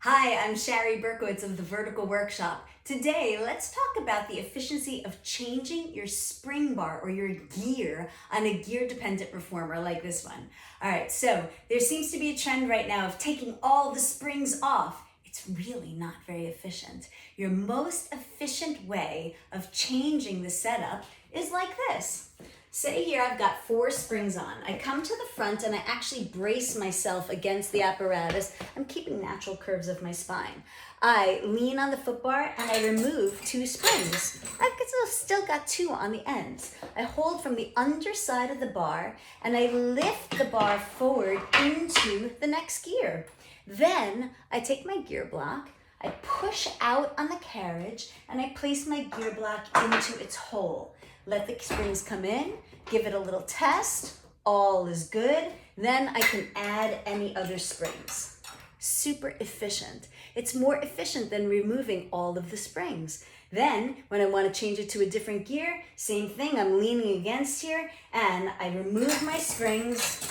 Hi, I'm Shari Berkowitz of the Vertical Workshop. Today, let's talk about the efficiency of changing your spring bar or your gear on a gear-dependent reformer like this one. All right, so there seems to be a trend right now of taking all the springs off. It's really not very efficient. Your most efficient way of changing the setup is like this. Say here I've got 4 springs on. I come to the front and I actually brace myself against the apparatus. I'm keeping natural curves of my spine. I lean on the foot bar and I remove 2 springs. I've still got 2 on the ends. I hold from the underside of the bar and I lift the bar forward into the next gear. Then I take my gear block, I push out on the carriage and I place my gear block into its hole. Let the springs come in, give it a little test, all is good, then I can add any other springs. Super efficient. It's more efficient than removing all of the springs. Then, when I want to change it to a different gear, same thing, I'm leaning against here, and I remove my springs,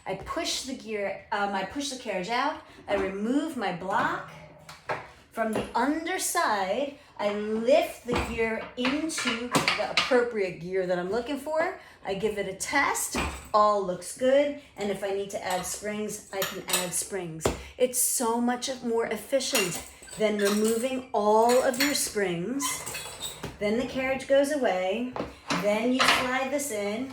I push the carriage out, I remove my block. From the underside, I lift the gear into the appropriate gear that I'm looking for. I give it a test, all looks good, and if I need to add springs, I can add springs. It's so much more efficient than removing all of your springs. Then the carriage goes away, then you slide this in,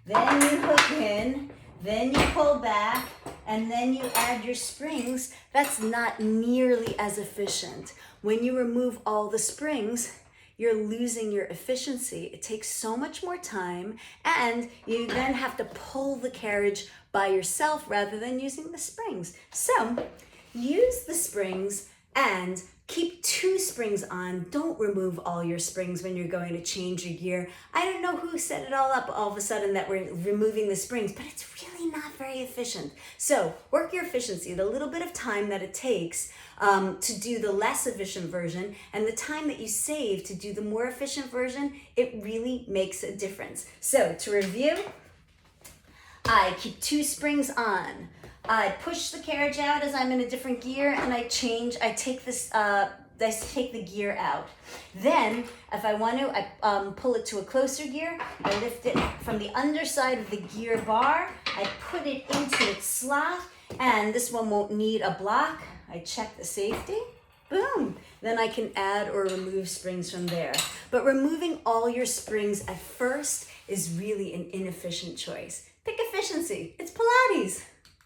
then you hook in, then you pull back, and then you add your springs. That's not nearly as efficient. When you remove all the springs, you're losing your efficiency. It takes so much more time, and you then have to pull the carriage by yourself rather than using the springs. So use the springs and keep 2 springs on. Don't remove all your springs when you're going to change your gear. I don't know who set it all up all of a sudden that we're removing the springs, but it's really not very efficient. So work your efficiency, the little bit of time that it takes to do the less efficient version and the time that you save to do the more efficient version, it really makes a difference. So to review, I keep 2 springs on. I push the carriage out as I'm in a different gear and I take the gear out. Then, if I want to, I pull it to a closer gear. I lift it from the underside of the gear bar. I put it into its slot, and this one won't need a block. I check the safety. Boom! Then I can add or remove springs from there. But removing all your springs at first is really an inefficient choice. Pick efficiency. It's Pilates.